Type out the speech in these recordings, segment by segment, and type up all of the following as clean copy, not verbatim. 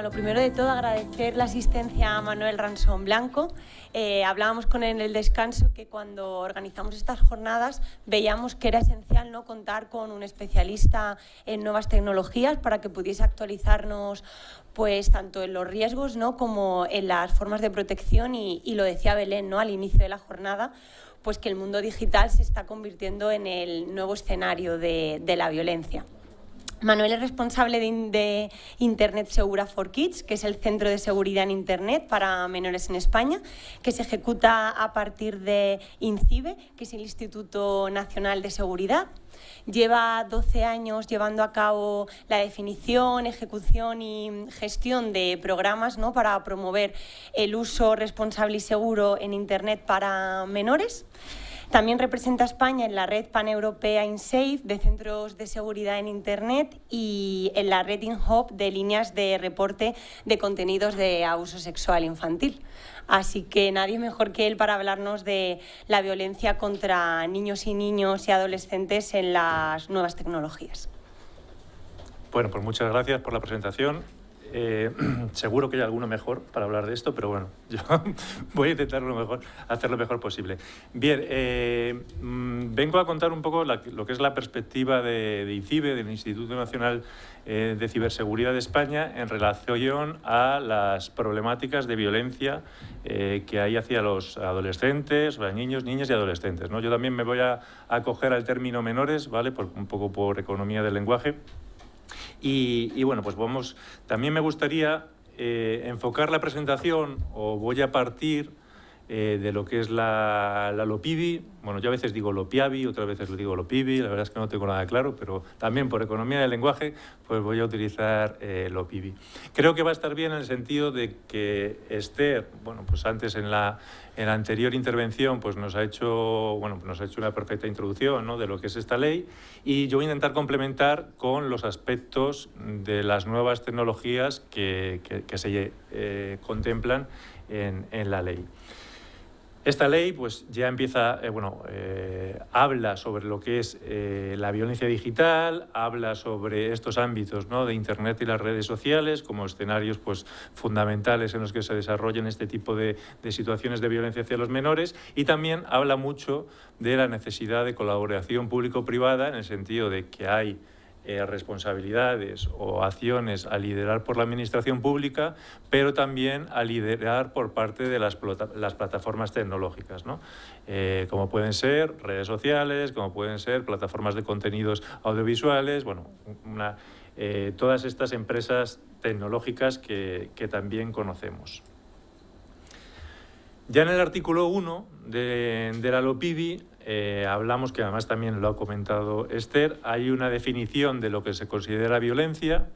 Bueno, lo primero de todo, agradecer la asistencia a Manuel Ransón Blanco. Hablábamos con él en el descanso que cuando organizamos estas jornadas veíamos que era esencial, ¿no?, contar con un especialista en nuevas tecnologías para que pudiese actualizarnos pues tanto en los riesgos, ¿no?, como en las formas de protección y lo decía Belén, ¿no?, al inicio de la jornada, pues que el mundo digital se está convirtiendo en el nuevo escenario de la violencia. Manuel es responsable de Internet Segura for Kids, que es el centro de seguridad en Internet para menores en España, que se ejecuta a partir de INCIBE, que es el Instituto Nacional de Seguridad. Lleva 12 años llevando a cabo la definición, ejecución y gestión de programas, ¿no?, para promover el uso responsable y seguro en Internet para menores. También representa a España en la red paneuropea InSafe de centros de seguridad en Internet y en la red InHub de líneas de reporte de contenidos de abuso sexual infantil. Así que nadie mejor que él para hablarnos de la violencia contra niños y adolescentes en las nuevas tecnologías. Bueno, pues muchas gracias por la presentación. Seguro que hay alguno mejor para hablar de esto, pero bueno, yo voy a intentar hacer lo mejor posible. Bien, vengo a contar un poco lo que es la perspectiva de INCIBE, del Instituto Nacional de Ciberseguridad de España, en relación a las problemáticas de violencia que hay hacia los adolescentes, o niños, niñas y adolescentes, ¿no? Yo también me voy a acoger al término menores, ¿vale?, un poco por economía del lenguaje. Y bueno, pues también me gustaría enfocar la presentación, o voy a partir de lo que es la LOPIBI. Bueno, yo a veces digo LOPIABI, otras veces lo digo LOPIBI, la verdad es que no tengo nada claro, pero también por economía del lenguaje, pues voy a utilizar LOPIBI. Creo que va a estar bien en el sentido de que Esther, bueno, pues antes en la anterior intervención, pues nos ha hecho una perfecta introducción, ¿no?, de lo que es esta ley, y yo voy a intentar complementar con los aspectos de las nuevas tecnologías que se contemplan en la ley. Esta ley pues ya empieza, habla sobre lo que es la violencia digital, habla sobre estos ámbitos, ¿no?, de Internet y las redes sociales como escenarios pues fundamentales en los que se desarrollan este tipo de situaciones de violencia hacia los menores, y también habla mucho de la necesidad de colaboración público-privada, en el sentido de que hay responsabilidades o acciones a liderar por la administración pública, pero también a liderar por parte de las plataformas tecnológicas, ¿no? Como pueden ser redes sociales, como pueden ser plataformas de contenidos audiovisuales, bueno, todas estas empresas tecnológicas que también conocemos. Ya en el artículo 1 de la LOPIBI hablamos, que además también lo ha comentado Esther, hay una definición de lo que se considera violencia,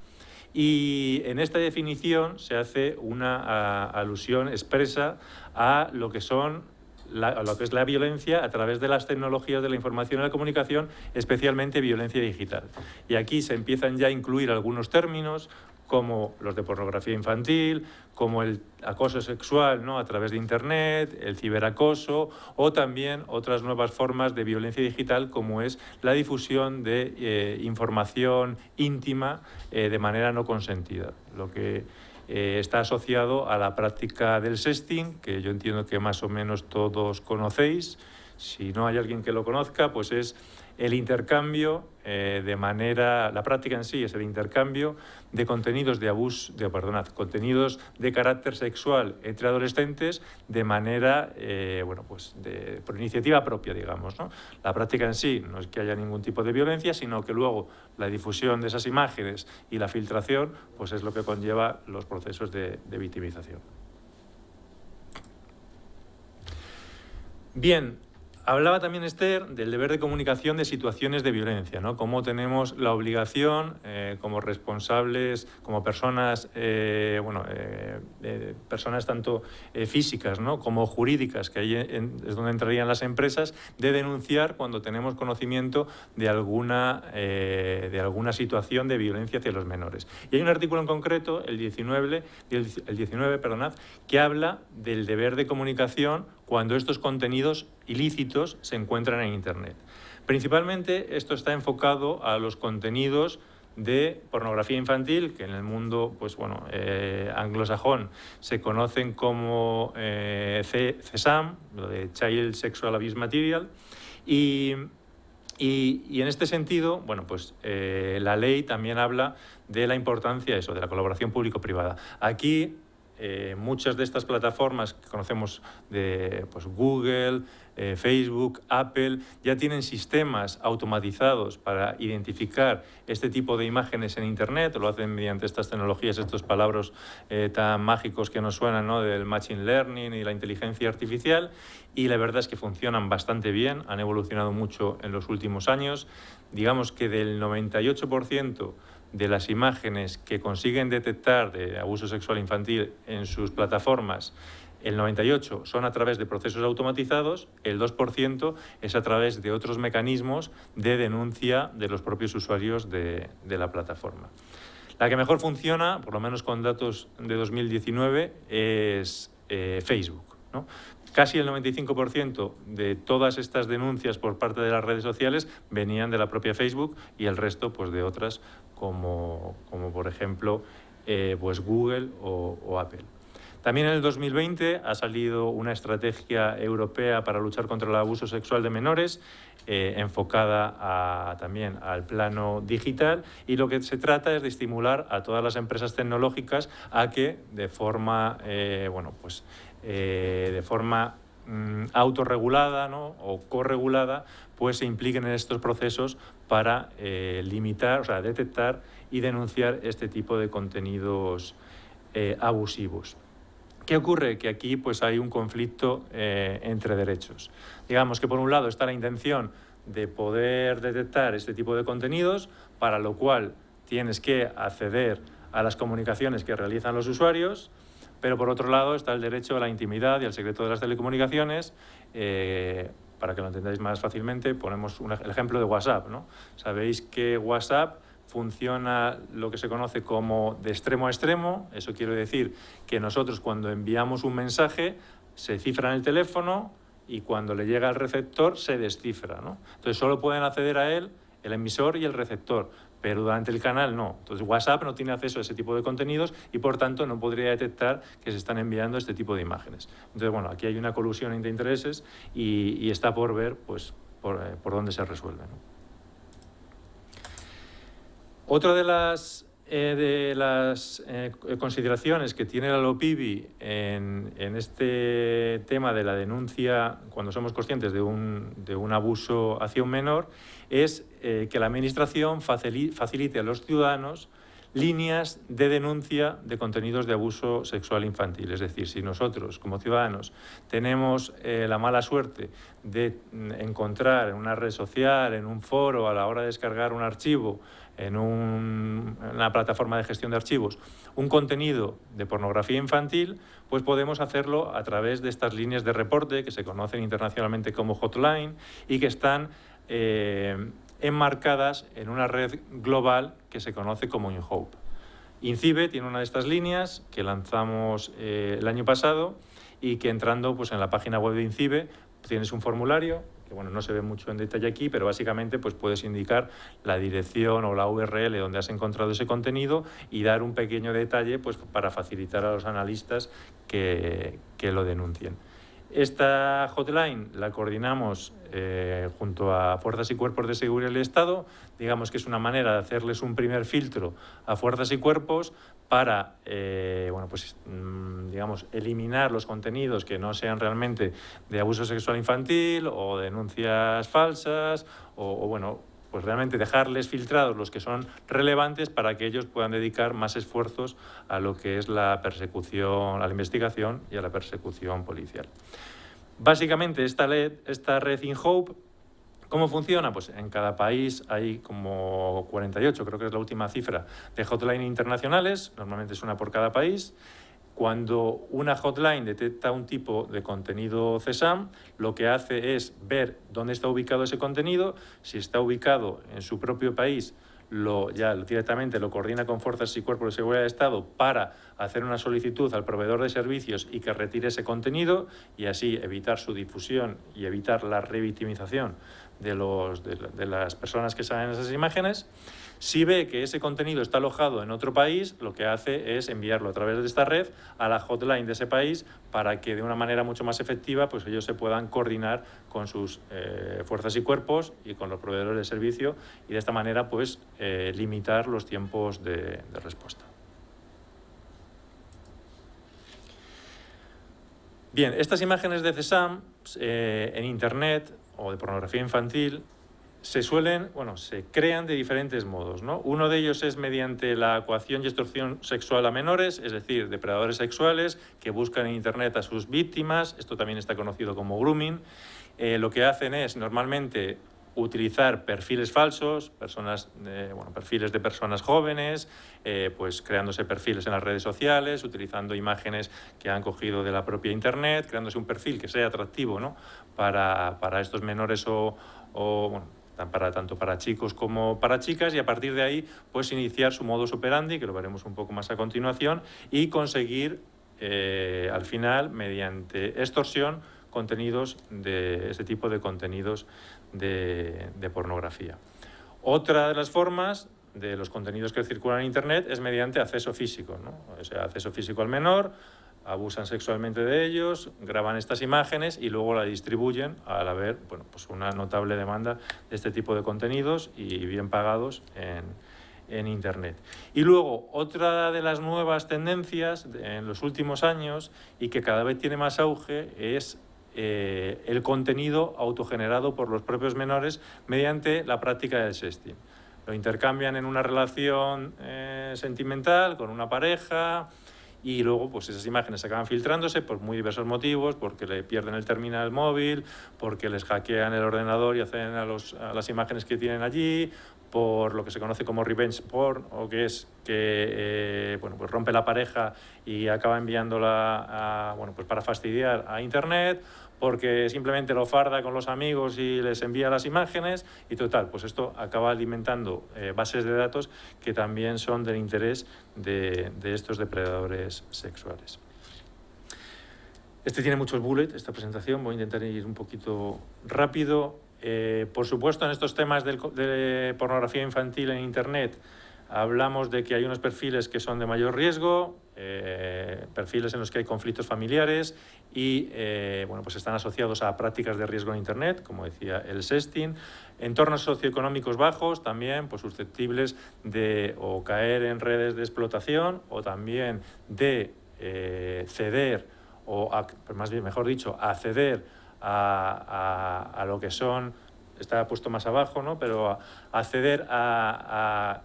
y en esta definición se hace una alusión expresa a lo que es la violencia a través de las tecnologías de la información y la comunicación, especialmente violencia digital. Y aquí se empiezan ya a incluir algunos términos, como los de pornografía infantil, como el acoso sexual, ¿no?, a través de Internet, el ciberacoso, o también otras nuevas formas de violencia digital, como es la difusión de información íntima de manera no consentida, lo que está asociado a la práctica del sexting, que yo entiendo que más o menos todos conocéis. Si no hay alguien que lo conozca, pues es el intercambio la práctica en sí es el intercambio de contenidos contenidos de carácter sexual entre adolescentes de manera, por iniciativa propia, digamos, ¿no? La práctica en sí no es que haya ningún tipo de violencia, sino que luego la difusión de esas imágenes y la filtración, pues es lo que conlleva los procesos de victimización. Bien. Hablaba también Esther del deber de comunicación de situaciones de violencia, ¿no? Cómo tenemos la obligación, como responsables, como personas, personas tanto físicas, ¿no?, como jurídicas, que ahí es donde entrarían las empresas, de denunciar cuando tenemos conocimiento de alguna situación de violencia hacia los menores. Y hay un artículo en concreto, el 19, que habla del deber de comunicación cuando estos contenidos ilícitos se encuentran en Internet. Principalmente esto está enfocado a los contenidos de pornografía infantil, que en el mundo pues, bueno, anglosajón se conocen como CSAM, lo de Child Sexual Abuse Material, y en este sentido, bueno, pues la ley también habla de la importancia de la colaboración público-privada. Aquí muchas de estas plataformas que conocemos de pues, Google, Facebook, Apple, ya tienen sistemas automatizados para identificar este tipo de imágenes en Internet, lo hacen mediante estas tecnologías, estos palabras tan mágicos que nos suenan, ¿no?, del Machine Learning y la inteligencia artificial, y la verdad es que funcionan bastante bien, han evolucionado mucho en los últimos años. Digamos que del 98% de las imágenes que consiguen detectar de abuso sexual infantil en sus plataformas, el 98% son a través de procesos automatizados, el 2% es a través de otros mecanismos de denuncia de los propios usuarios de la plataforma. La que mejor funciona, por lo menos con datos de 2019, es Facebook, ¿no? Casi el 95% de todas estas denuncias por parte de las redes sociales venían de la propia Facebook y el resto pues, de otras como por ejemplo pues Google o Apple. También en el 2020 ha salido una estrategia europea para luchar contra el abuso sexual de menores, enfocada también al plano digital, y lo que se trata es de estimular a todas las empresas tecnológicas a que de forma, de forma autorregulada, ¿no?, o corregulada, pues se impliquen en estos procesos para limitar, o sea, detectar y denunciar este tipo de contenidos abusivos. ¿Qué ocurre? Que aquí pues, hay un conflicto entre derechos. Digamos que por un lado está la intención de poder detectar este tipo de contenidos, para lo cual tienes que acceder a las comunicaciones que realizan los usuarios, pero por otro lado está el derecho a la intimidad y al secreto de las telecomunicaciones. Para que lo entendáis más fácilmente, ponemos el ejemplo de WhatsApp, ¿no? Sabéis que WhatsApp funciona lo que se conoce como de extremo a extremo. Eso quiere decir que nosotros cuando enviamos un mensaje se cifra en el teléfono y cuando le llega al receptor se descifra, ¿no? Entonces solo pueden acceder a él el emisor y el receptor, pero durante el canal no. Entonces WhatsApp no tiene acceso a ese tipo de contenidos y por tanto no podría detectar que se están enviando este tipo de imágenes. Entonces bueno, aquí hay una colusión entre intereses y está por ver pues, por dónde se resuelve, ¿no? Otra de las consideraciones que tiene la LOPIBI en este tema de la denuncia cuando somos conscientes de un abuso hacia un menor es que la Administración facilite a los ciudadanos líneas de denuncia de contenidos de abuso sexual infantil. Es decir, si nosotros como ciudadanos tenemos la mala suerte de encontrar en una red social, en un foro, a la hora de descargar un archivo, en una plataforma de gestión de archivos, un contenido de pornografía infantil, pues podemos hacerlo a través de estas líneas de reporte que se conocen internacionalmente como hotline y que están enmarcadas en una red global que se conoce como InHope. INCIBE tiene una de estas líneas que lanzamos el año pasado y que entrando pues, en la página web de INCIBE tienes un formulario que bueno, no se ve mucho en detalle aquí, pero básicamente pues, puedes indicar la dirección o la URL donde has encontrado ese contenido y dar un pequeño detalle pues, para facilitar a los analistas que lo denuncien. Esta hotline la coordinamos junto a Fuerzas y Cuerpos de Seguridad del Estado. Digamos que es una manera de hacerles un primer filtro a Fuerzas y Cuerpos para digamos, eliminar los contenidos que no sean realmente de abuso sexual infantil o denuncias falsas o bueno, pues realmente dejarles filtrados los que son relevantes para que ellos puedan dedicar más esfuerzos a lo que es la persecución, a la investigación y a la persecución policial. Básicamente esta red InHope, ¿cómo funciona? Pues en cada país hay como 48, creo que es la última cifra, de hotline internacionales, normalmente es una por cada país. Cuando una hotline detecta un tipo de contenido CSAM, lo que hace es ver dónde está ubicado ese contenido. Si está ubicado en su propio país, ya directamente lo coordina con Fuerzas y Cuerpos de Seguridad del Estado para hacer una solicitud al proveedor de servicios y que retire ese contenido y así evitar su difusión y evitar la revictimización de las personas que salen en esas imágenes. Si ve que ese contenido está alojado en otro país, lo que hace es enviarlo a través de esta red a la hotline de ese país para que de una manera mucho más efectiva pues ellos se puedan coordinar con sus fuerzas y cuerpos y con los proveedores de servicio y de esta manera pues limitar los tiempos de respuesta. Bien, estas imágenes de CSAM en Internet o de pornografía infantil se crean de diferentes modos, ¿no? Uno de ellos es mediante la coacción y extorsión sexual a menores, es decir, depredadores sexuales que buscan en Internet a sus víctimas. Esto también está conocido como grooming. Lo que hacen es normalmente utilizar perfiles falsos, perfiles de personas jóvenes, pues creándose perfiles en las redes sociales, utilizando imágenes que han cogido de la propia Internet, creándose un perfil que sea atractivo, ¿no? para estos menores tanto para chicos como para chicas, y a partir de ahí pues iniciar su modus operandi, que lo veremos un poco más a continuación, y conseguir al final, mediante extorsión, contenidos de este tipo de contenidos de pornografía. Otra de las formas de los contenidos que circulan en Internet es mediante acceso físico, ¿no? O sea, acceso físico al menor, abusan sexualmente de ellos, graban estas imágenes y luego la distribuyen al haber pues una notable demanda de este tipo de contenidos y bien pagados en Internet. Y luego, otra de las nuevas tendencias en los últimos años y que cada vez tiene más auge es el contenido autogenerado por los propios menores mediante la práctica del sexting. Lo intercambian en una relación sentimental con una pareja y luego pues esas imágenes acaban filtrándose por muy diversos motivos, porque le pierden el terminal móvil, porque les hackean el ordenador y acceden a las imágenes que tienen allí, por lo que se conoce como revenge porn, o que es que pues rompe la pareja y acaba enviándola pues para fastidiar a Internet, porque simplemente lo farda con los amigos y les envía las imágenes y total, pues esto acaba alimentando bases de datos que también son del interés de estos depredadores sexuales. Tiene muchos bullets, esta presentación, voy a intentar ir un poquito rápido. Por supuesto, en estos temas de pornografía infantil en Internet hablamos de que hay unos perfiles que son de mayor riesgo, perfiles en los que hay conflictos familiares y pues están asociados a prácticas de riesgo en Internet, como decía el sexting. Entornos socioeconómicos bajos también pues susceptibles de o caer en redes de explotación o también de ceder acceder a lo que son, está puesto más abajo, ¿no? Pero acceder a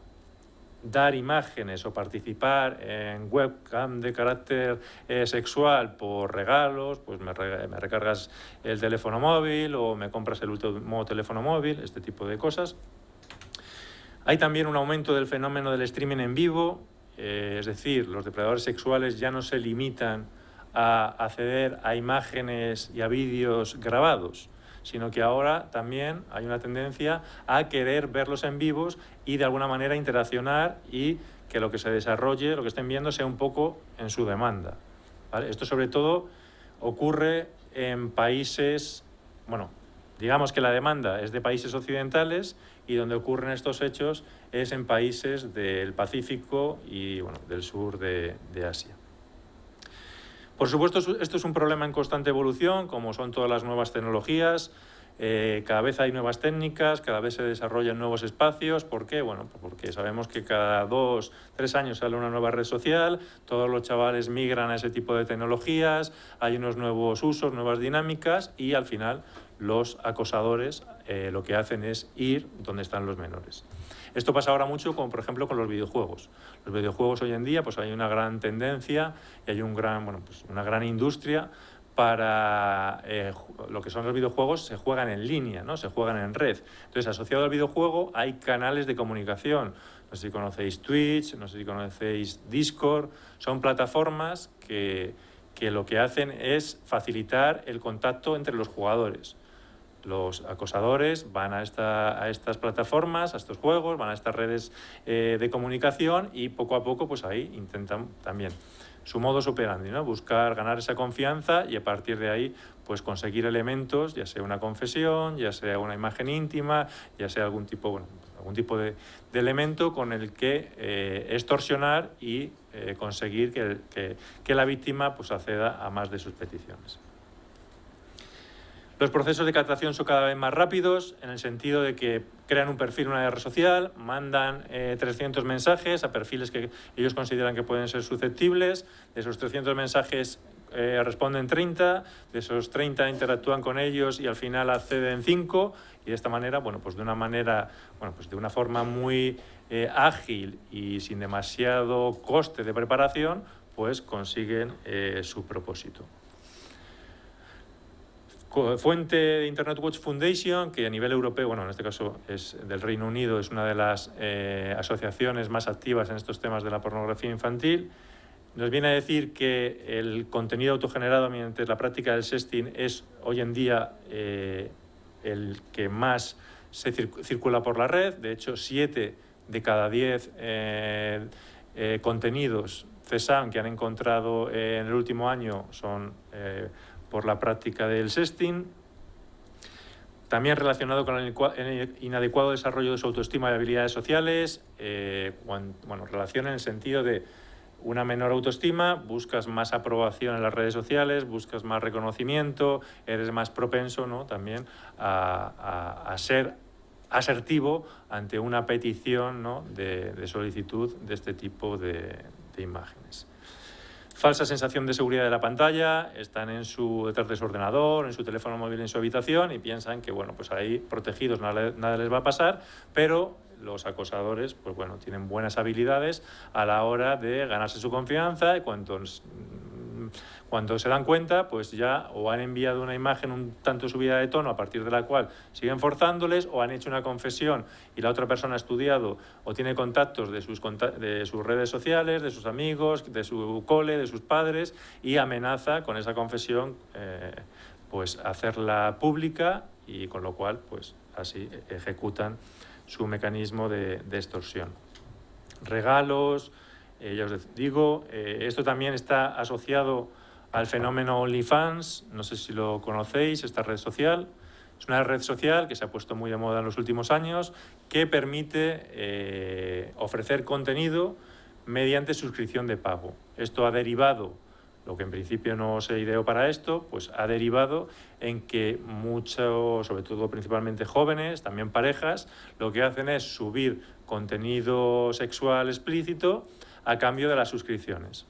dar imágenes o participar en webcam de carácter sexual por regalos, pues me recargas el teléfono móvil o me compras el último teléfono móvil, este tipo de cosas. Hay también un aumento del fenómeno del streaming en vivo, es decir, los depredadores sexuales ya no se limitan a acceder a imágenes y a vídeos grabados, sino que ahora también hay una tendencia a querer verlos en vivos y de alguna manera interaccionar y que lo que se desarrolle, lo que estén viendo, sea un poco en su demanda, ¿vale? Esto sobre todo ocurre en países, digamos que la demanda es de países occidentales y donde ocurren estos hechos es en países del Pacífico y del sur de Asia. Por supuesto, esto es un problema en constante evolución, como son todas las nuevas tecnologías. Cada vez hay nuevas técnicas, cada vez se desarrollan nuevos espacios. ¿Por qué? Porque sabemos que cada 2 o 3 años sale una nueva red social, todos los chavales migran a ese tipo de tecnologías, hay unos nuevos usos, nuevas dinámicas y al final los acosadores lo que hacen es ir donde están los menores. Esto pasa ahora mucho, por ejemplo, con los videojuegos. Los videojuegos hoy en día pues hay una gran tendencia y hay una gran industria para lo que son los videojuegos. Se juegan en línea, ¿no? Se juegan en red. Entonces, asociado al videojuego hay canales de comunicación. No sé si conocéis Twitch, no sé si conocéis Discord. Son plataformas que lo que hacen es facilitar el contacto entre los jugadores. Los acosadores van a estas plataformas, a estos juegos, van a estas redes de comunicación y poco a poco pues ahí intentan también su modus operandi, ¿no? Buscar ganar esa confianza y a partir de ahí pues conseguir elementos, ya sea una confesión, ya sea una imagen íntima, ya sea algún tipo, algún tipo de elemento con el que extorsionar y conseguir que la víctima pues, acceda a más de sus peticiones. Los procesos de captación son cada vez más rápidos, en el sentido de que crean un perfil en una red social, mandan 300 mensajes a perfiles que ellos consideran que pueden ser susceptibles. De esos 300 mensajes responden 30, de esos 30 interactúan con ellos y al final acceden 5, y de esta manera, bueno, pues de una forma muy ágil y sin demasiado coste de preparación, pues consiguen su propósito. Fuente de Internet Watch Foundation, que a nivel europeo, bueno, en este caso es del Reino Unido, es una de las asociaciones más activas en estos temas de la pornografía infantil, nos viene a decir que el contenido autogenerado mediante la práctica del sexting es hoy en día el que más se circula por la red. De hecho, 7 de cada 10 contenidos CSAM que han encontrado en el último año son por la práctica del sexting. También relacionado con el inadecuado desarrollo de su autoestima y habilidades sociales, relación en el sentido de una menor autoestima, buscas más aprobación en las redes sociales, buscas más reconocimiento, eres más propenso, ¿no?, también a ser asertivo ante una petición, ¿no?, de solicitud de este tipo de imágenes. Falsa sensación de seguridad de la pantalla, están detrás de su ordenador, en su teléfono móvil, en su habitación, y piensan que, bueno, pues ahí protegidos nada les va a pasar, pero los acosadores, pues bueno, tienen buenas habilidades a la hora de ganarse su confianza, y cuando se dan cuenta, pues ya o han enviado una imagen un tanto subida de tono a partir de la cual siguen forzándoles, o han hecho una confesión y la otra persona ha estudiado o tiene contactos de sus redes sociales, de sus amigos, de su cole, de sus padres, y amenaza con esa confesión pues hacerla pública, y con lo cual pues así ejecutan su mecanismo de extorsión. Regalos, ya os digo, esto también está asociado al fenómeno OnlyFans, no sé si lo conocéis, esta red social. Es una red social que se ha puesto muy de moda en los últimos años, que permite ofrecer contenido mediante suscripción de pago. Esto ha derivado, lo que en principio no se ideó para esto, pues ha derivado en que muchos, sobre todo principalmente jóvenes, también parejas, lo que hacen es subir contenido sexual explícito a cambio de las suscripciones.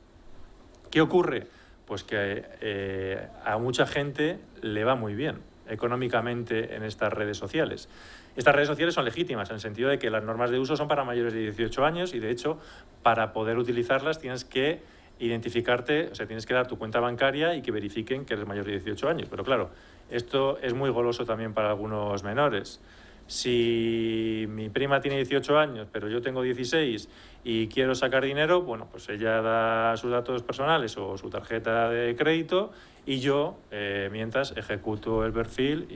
¿Qué ocurre? Pues que a mucha gente le va muy bien económicamente en estas redes sociales. Estas redes sociales son legítimas en el sentido de que las normas de uso son para mayores de 18 años, y de hecho para poder utilizarlas tienes que identificarte, o sea, tienes que dar tu cuenta bancaria y que verifiquen que eres mayor de 18 años. Pero claro, esto es muy goloso también para algunos menores. Si mi prima tiene 18 años, pero yo tengo 16 y quiero sacar dinero, bueno, pues ella da sus datos personales o su tarjeta de crédito, y yo, mientras, ejecuto el perfil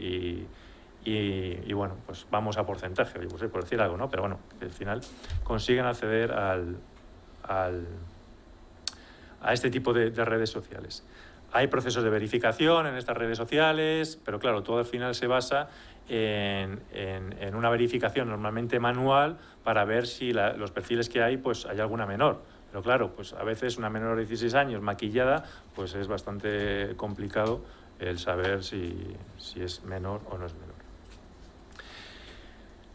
y bueno, pues vamos a porcentaje, pues, por decir algo, ¿no? Pero bueno, al final consiguen acceder a este tipo de redes sociales. Hay procesos de verificación en estas redes sociales, pero claro, todo al final se basa en una verificación normalmente manual para ver si los perfiles que hay, pues hay alguna menor. Pero claro, pues a veces una menor de 16 años maquillada, pues es bastante complicado el saber si es menor o no es menor.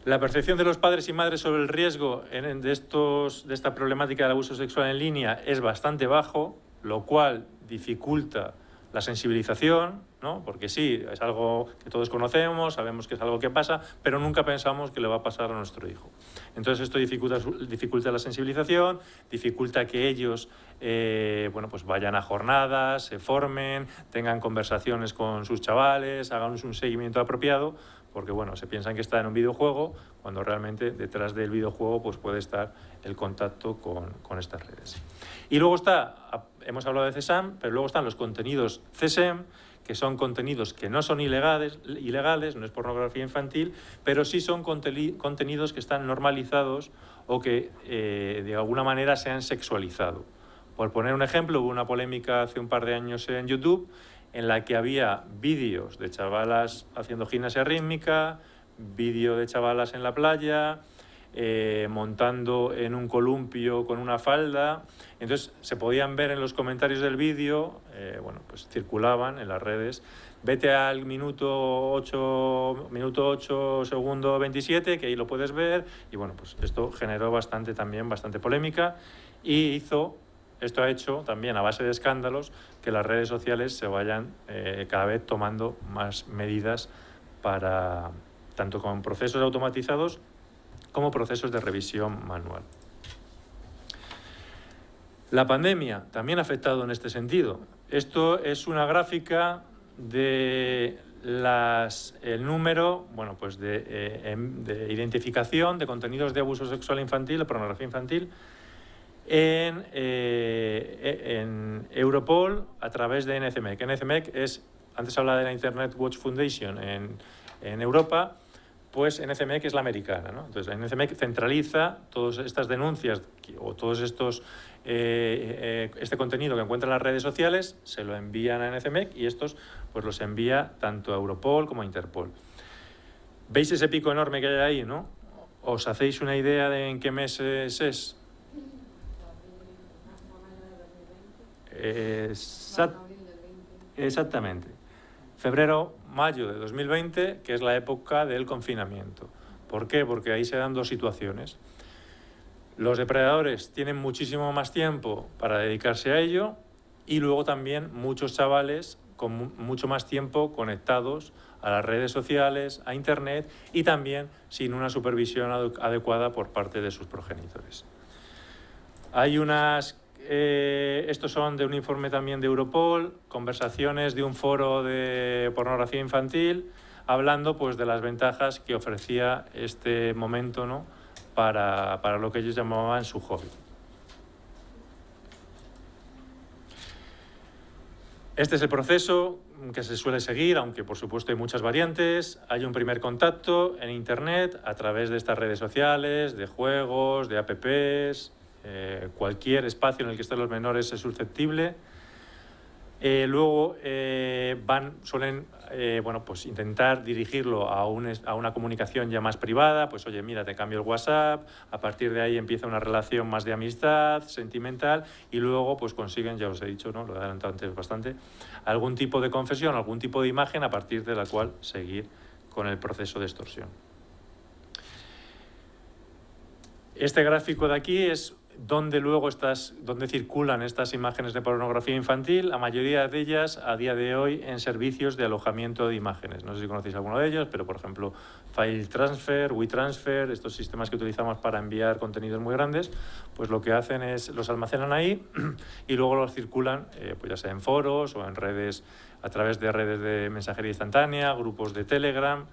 La percepción de los padres y madres sobre el riesgo de esta problemática del abuso sexual en línea es bastante bajo, lo cual dificulta la sensibilización, ¿no? Porque sí, es algo que todos conocemos, sabemos que es algo que pasa, pero nunca pensamos que le va a pasar a nuestro hijo. Entonces esto dificulta la sensibilización, dificulta que ellos pues vayan a jornadas, se formen, tengan conversaciones con sus chavales, hagan un seguimiento apropiado, porque bueno, se piensan que está en un videojuego, cuando realmente detrás del videojuego pues puede estar el contacto con estas redes. Y luego hemos hablado de CSAM, pero luego están los contenidos CSEM, que son contenidos que no son ilegales, no es pornografía infantil, pero sí son contenidos que están normalizados o que de alguna manera se han sexualizado. Por poner un ejemplo, hubo una polémica hace un par de años en YouTube en la que había vídeos de chavalas haciendo gimnasia rítmica, vídeo de chavalas en la playa, montando en un columpio con una falda. Entonces se podían ver en los comentarios del vídeo, bueno, pues circulaban en las redes: vete al minuto 8, segundo 27, que ahí lo puedes ver. Y bueno, pues esto generó bastante polémica, y esto ha hecho también, a base de escándalos, que las redes sociales se vayan cada vez tomando más medidas para, tanto con procesos automatizados como procesos de revisión manual. La pandemia también ha afectado en este sentido. Esto es una gráfica de el número, bueno, pues de identificación de contenidos de abuso sexual infantil, de pornografía infantil, en Europol a través de NCMEC. NCMEC es, antes hablaba de la Internet Watch Foundation en Europa, pues NCMEC es la americana, ¿no? Entonces, NCMEC centraliza todas estas denuncias o todos estos este contenido que encuentra en las redes sociales, se lo envían a NCMEC, y estos pues los envía tanto a Europol como a Interpol. ¿Veis ese pico enorme que hay ahí, no? ¿Os hacéis una idea de en qué meses es? Exactamente. Febrero, mayo de 2020, que es la época del confinamiento. ¿Por qué? Porque ahí se dan dos situaciones. Los depredadores tienen muchísimo más tiempo para dedicarse a ello, y luego también muchos chavales con mucho más tiempo conectados a las redes sociales, a Internet, y también sin una supervisión adecuada por parte de sus progenitores. Hay estos son de un informe también de Europol, conversaciones de un foro de pornografía infantil, hablando pues de las ventajas que ofrecía este momento, ¿no?, para lo que ellos llamaban su hobby. Este es el proceso que se suele seguir, aunque por supuesto hay muchas variantes. Hay un primer contacto en Internet a través de estas redes sociales, de juegos, de apps. Cualquier espacio en el que estén los menores es susceptible. Luego suelen bueno, pues intentar dirigirlo a una comunicación ya más privada, pues oye, mira, te cambio el WhatsApp, a partir de ahí empieza una relación más de amistad, sentimental, y luego pues consiguen, ya os he dicho, ¿no?, lo he adelantado antes bastante, algún tipo de confesión, algún tipo de imagen a partir de la cual seguir con el proceso de extorsión. Este gráfico de aquí es donde circulan estas imágenes de pornografía infantil, la mayoría de ellas a día de hoy en servicios de alojamiento de imágenes. No sé si conocéis alguno de ellos, pero por ejemplo File Transfer, WeTransfer, estos sistemas que utilizamos para enviar contenidos muy grandes, pues lo que hacen es los almacenan ahí y luego los circulan, pues ya sea en foros o en redes, a través de redes de mensajería instantánea, grupos de Telegram,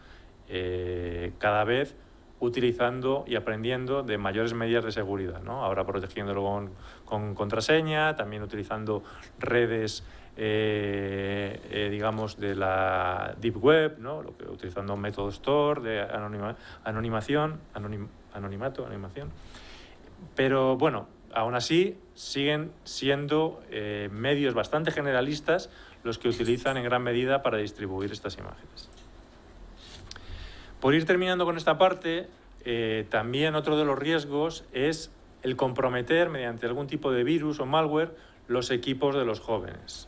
cada vez utilizando y aprendiendo de mayores medidas de seguridad, ¿no? Ahora protegiéndolo con contraseña, también utilizando redes, digamos, de la Deep Web, ¿no?, utilizando métodos Tor, de anonimación. Pero bueno, aún así siguen siendo medios bastante generalistas los que utilizan en gran medida para distribuir estas imágenes. Por ir terminando con esta parte, también otro de los riesgos es el comprometer mediante algún tipo de virus o malware los equipos de los jóvenes.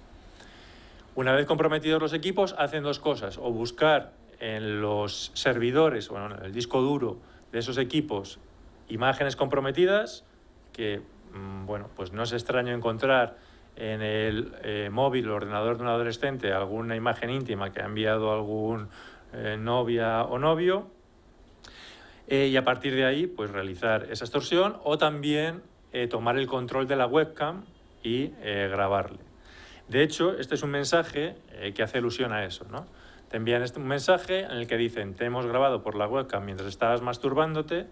Una vez comprometidos los equipos, hacen dos cosas: o buscar en los servidores o en el disco duro de esos equipos imágenes comprometidas, que bueno, pues no es extraño encontrar en el móvil o ordenador de un adolescente alguna imagen íntima que ha enviado algún novia o novio, y a partir de ahí pues realizar esa extorsión, o también tomar el control de la webcam y grabarle. De hecho, este es un mensaje que hace alusión a eso, ¿no? Te envían un mensaje en el que dicen: te hemos grabado por la webcam mientras estabas masturbándote,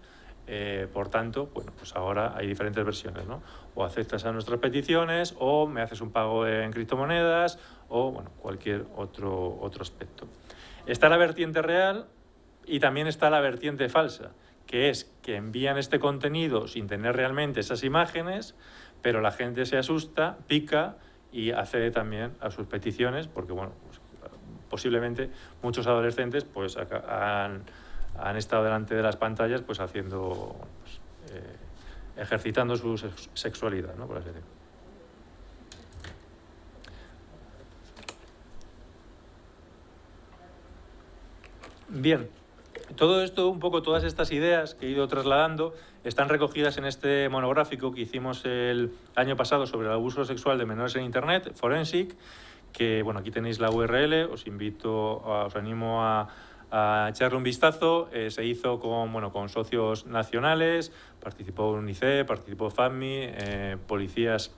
por tanto, bueno, pues ahora hay diferentes versiones, ¿no? O aceptas a nuestras peticiones, o me haces un pago en criptomonedas, o bueno, cualquier otro aspecto. Está la vertiente real y también está la vertiente falsa, que es que envían este contenido sin tener realmente esas imágenes, pero la gente se asusta, pica y accede también a sus peticiones, porque bueno, pues, posiblemente muchos adolescentes pues han han estado delante de las pantallas pues haciendo, pues, ejercitando su sexualidad, ¿no? Por así decirlo. Bien, todo esto, un poco todas estas ideas que he ido trasladando, están recogidas en este monográfico que hicimos el año pasado sobre el abuso sexual de menores en Internet, Forensic, que, bueno, aquí tenéis la URL, os animo a echarle un vistazo. Se hizo con socios nacionales, participó UNICEF, participó FAMI, policías,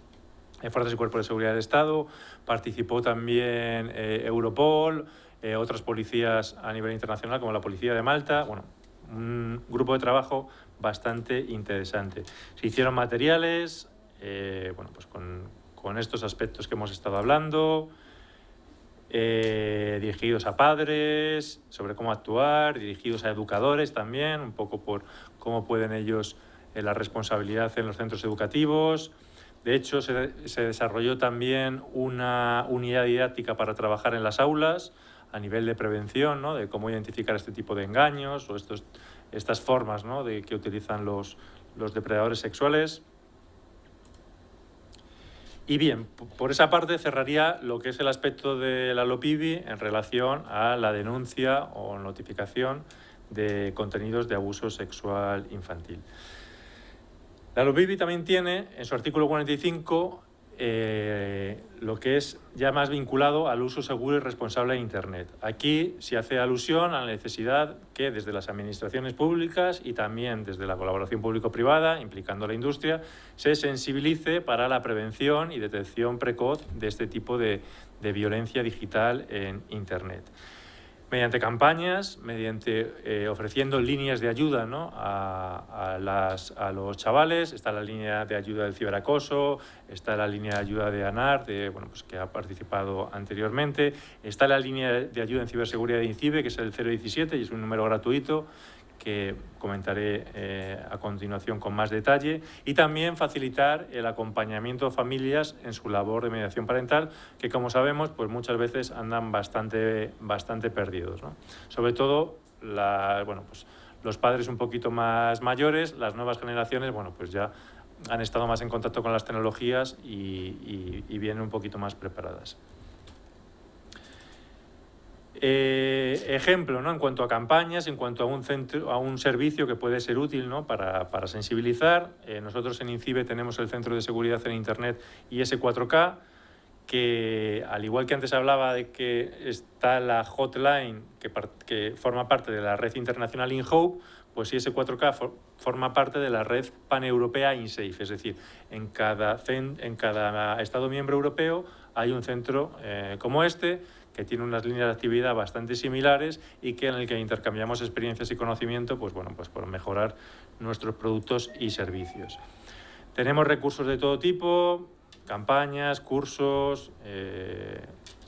fuerzas y cuerpos de seguridad del Estado, participó también Europol, otras policías a nivel internacional como la Policía de Malta. Bueno, un grupo de trabajo bastante interesante. Se hicieron materiales, pues con estos aspectos que hemos estado hablando, dirigidos a padres, sobre cómo actuar, dirigidos a educadores también, un poco por cómo pueden ellos la responsabilidad en los centros educativos. De hecho, se desarrolló también una unidad didáctica para trabajar en las aulas a nivel de prevención, ¿no? De cómo identificar este tipo de engaños o estas formas, ¿no? que utilizan los depredadores sexuales. Y bien, por esa parte cerraría lo que es el aspecto de la LOPIBI en relación a la denuncia o notificación de contenidos de abuso sexual infantil. La LOPIBI también tiene en su artículo 45 lo que es ya más vinculado al uso seguro y responsable de Internet. Aquí se hace alusión a la necesidad que desde las administraciones públicas y también desde la colaboración público-privada, implicando a la industria, se sensibilice para la prevención y detección precoz de este tipo de violencia digital en Internet. Mediante campañas, ofreciendo líneas de ayuda, ¿no? a los chavales. Está la línea de ayuda del ciberacoso, está la línea de ayuda de ANAR, que ha participado anteriormente. Está la línea de ayuda en ciberseguridad de INCIBE, que es el 017 y es un número gratuito que comentaré a continuación con más detalle, y también facilitar el acompañamiento de familias en su labor de mediación parental, que como sabemos pues muchas veces andan bastante perdidos, ¿no? Sobre todo los padres un poquito más mayores, las nuevas generaciones, pues ya han estado más en contacto con las tecnologías y vienen un poquito más preparadas. Ejemplo, ¿no? En cuanto a campañas, en cuanto a un servicio que puede ser útil, ¿no? para sensibilizar. Nosotros en INCIBE tenemos el Centro de Seguridad en Internet IS4K, que al igual que antes hablaba de que está la hotline que forma parte de la red internacional InHope, pues IS4K forma parte de la red paneuropea InSafe, es decir, en cada Estado miembro europeo hay un centro como este, que tiene unas líneas de actividad bastante similares y en el que intercambiamos experiencias y conocimiento pues por mejorar nuestros productos y servicios. Tenemos recursos de todo tipo, campañas, cursos,